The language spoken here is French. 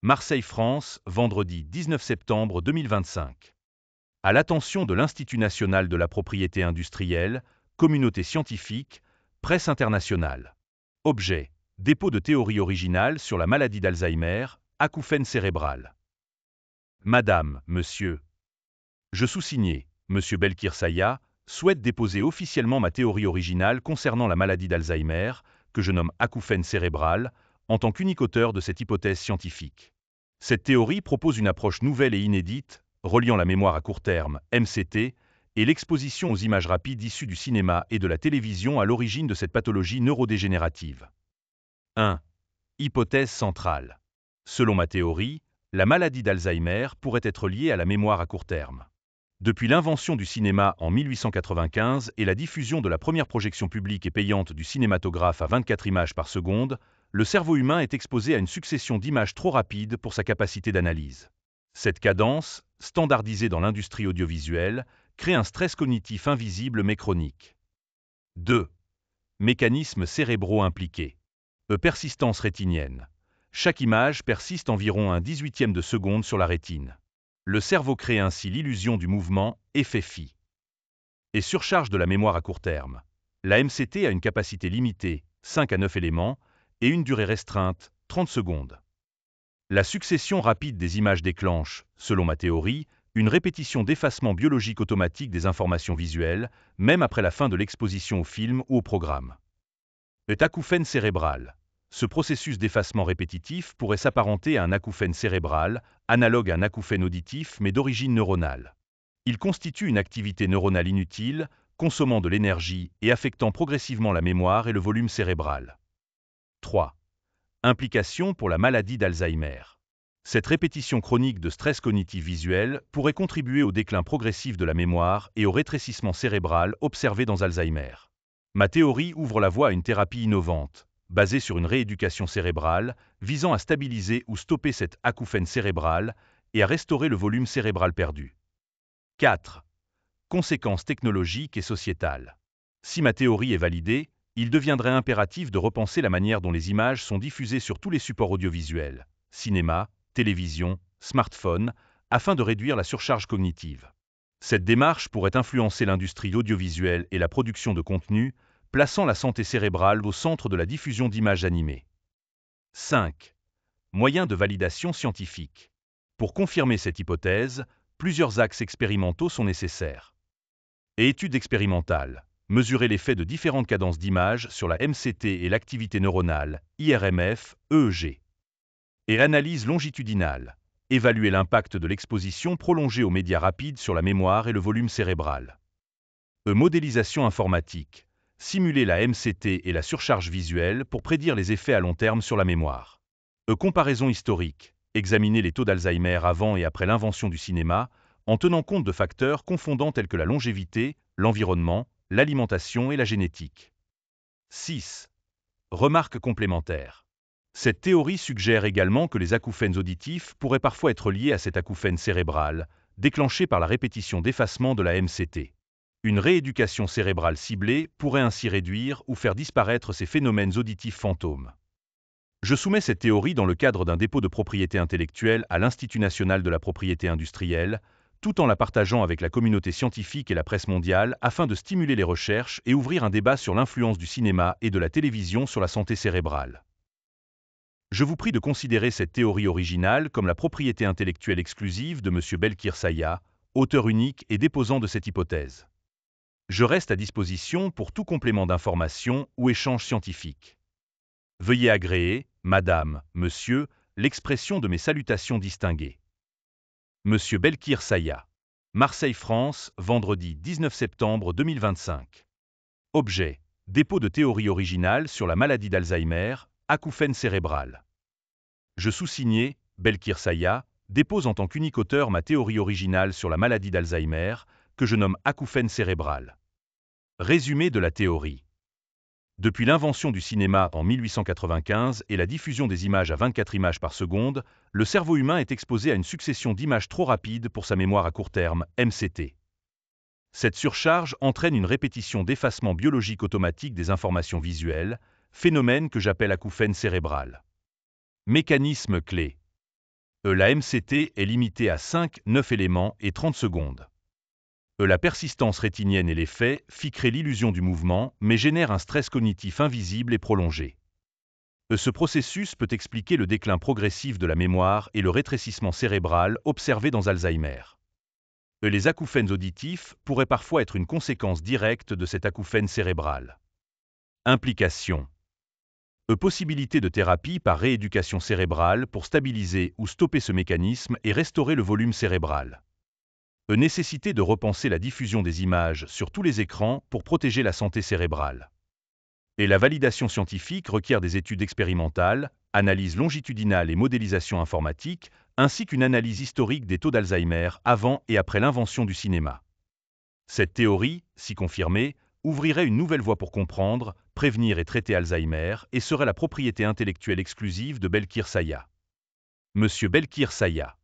Marseille, France, vendredi 19 septembre 2025. À l'attention de l'Institut national de la propriété industrielle, communauté scientifique, presse internationale. Objet: dépôt de théorie originale sur la maladie d'Alzheimer, acouphène cérébral. Madame, Monsieur. Je sous-signé, Monsieur Belkir Saya, souhaite déposer officiellement ma théorie originale concernant la maladie d'Alzheimer, que je nomme acouphène cérébral, en tant qu'unique auteur de cette hypothèse scientifique. Cette théorie propose une approche nouvelle et inédite, reliant la mémoire à court terme, MCT, et l'exposition aux images rapides issues du cinéma et de la télévision à l'origine de cette pathologie neurodégénérative. 1. Hypothèse centrale. Selon ma théorie, la maladie d'Alzheimer pourrait être liée à la mémoire à court terme. Depuis l'invention du cinéma en 1895 et la diffusion de la première projection publique et payante du cinématographe à 24 images par seconde, le cerveau humain est exposé à une succession d'images trop rapides pour sa capacité d'analyse. Cette cadence, standardisée dans l'industrie audiovisuelle, crée un stress cognitif invisible mais chronique. 2. Mécanismes cérébraux impliqués. Persistance rétinienne. Chaque image persiste environ un 18e de seconde sur la rétine. Le cerveau crée ainsi l'illusion du mouvement, effet phi. Et surcharge de la mémoire à court terme. La MCT a une capacité limitée, 5 à 9 éléments, et une durée restreinte, 30 secondes. La succession rapide des images déclenche, selon ma théorie, une répétition d'effacement biologique automatique des informations visuelles, même après la fin de l'exposition au film ou au programme. Acouphène cérébral. Ce processus d'effacement répétitif pourrait s'apparenter à un acouphène cérébral, analogue à un acouphène auditif mais d'origine neuronale. Il constitue une activité neuronale inutile, consommant de l'énergie et affectant progressivement la mémoire et le volume cérébral. 3. Implication pour la maladie d'Alzheimer. Cette répétition chronique de stress cognitif visuel pourrait contribuer au déclin progressif de la mémoire et au rétrécissement cérébral observé dans Alzheimer. Ma théorie ouvre la voie à une thérapie innovante, basée sur une rééducation cérébrale, visant à stabiliser ou stopper cette acouphène cérébrale et à restaurer le volume cérébral perdu. 4. Conséquences technologiques et sociétales. Si ma théorie est validée, il deviendrait impératif de repenser la manière dont les images sont diffusées sur tous les supports audiovisuels, cinéma, télévision, smartphone, afin de réduire la surcharge cognitive. Cette démarche pourrait influencer l'industrie audiovisuelle et la production de contenu, plaçant la santé cérébrale au centre de la diffusion d'images animées. 5. Moyens de validation scientifique. Pour confirmer cette hypothèse, plusieurs axes expérimentaux sont nécessaires. Études expérimentales. Mesurer l'effet de différentes cadences d'images sur la MCT et l'activité neuronale, IRMF, EEG. Et analyse longitudinale. Évaluer l'impact de l'exposition prolongée aux médias rapides sur la mémoire et le volume cérébral. Modélisation informatique. Simuler la MCT et la surcharge visuelle pour prédire les effets à long terme sur la mémoire. Comparaison historique. Examiner les taux d'Alzheimer avant et après l'invention du cinéma, en tenant compte de facteurs confondants tels que la longévité, l'environnement, l'alimentation et la génétique. 6. Remarque complémentaire. Cette théorie suggère également que les acouphènes auditifs pourraient parfois être liés à cet acouphène cérébral, déclenché par la répétition d'effacement de la MCT. Une rééducation cérébrale ciblée pourrait ainsi réduire ou faire disparaître ces phénomènes auditifs fantômes. Je soumets cette théorie dans le cadre d'un dépôt de propriété intellectuelle à l'Institut national de la propriété industrielle, tout en la partageant avec la communauté scientifique et la presse mondiale afin de stimuler les recherches et ouvrir un débat sur l'influence du cinéma et de la télévision sur la santé cérébrale. Je vous prie de considérer cette théorie originale comme la propriété intellectuelle exclusive de M. Belkir Saya, auteur unique et déposant de cette hypothèse. Je reste à disposition pour tout complément d'information ou échange scientifique. Veuillez agréer, Madame, Monsieur, l'expression de mes salutations distinguées. Monsieur Belkir Saya. Marseille, France, vendredi 19 septembre 2025. Objet: dépôt de théorie originale sur la maladie d'Alzheimer, acouphène cérébral. Je sous-signé, Belkir Saya, dépose en tant qu'unique auteur ma théorie originale sur la maladie d'Alzheimer, que je nomme acouphène cérébral. Résumé de la théorie. Depuis l'invention du cinéma en 1895 et la diffusion des images à 24 images par seconde, le cerveau humain est exposé à une succession d'images trop rapides pour sa mémoire à court terme, MCT. Cette surcharge entraîne une répétition d'effacement biologique automatique des informations visuelles, phénomène que j'appelle acouphène cérébral. Mécanisme clé. La MCT est limitée à 5, 9 éléments et 30 secondes. La persistance rétinienne et l'effet créent l'illusion du mouvement, mais génèrent un stress cognitif invisible et prolongé. Ce processus peut expliquer le déclin progressif de la mémoire et le rétrécissement cérébral observé dans Alzheimer. Les acouphènes auditifs pourraient parfois être une conséquence directe de cet acouphène cérébral. Implications. Possibilité de thérapie par rééducation cérébrale pour stabiliser ou stopper ce mécanisme et restaurer le volume cérébral. Nécessité de repenser la diffusion des images sur tous les écrans pour protéger la santé cérébrale. Et la validation scientifique requiert des études expérimentales, analyse longitudinale et modélisation informatique, ainsi qu'une analyse historique des taux d'Alzheimer avant et après l'invention du cinéma. Cette théorie, si confirmée, ouvrirait une nouvelle voie pour comprendre, prévenir et traiter Alzheimer et serait la propriété intellectuelle exclusive de Belkir Saya. Monsieur Belkir Saya.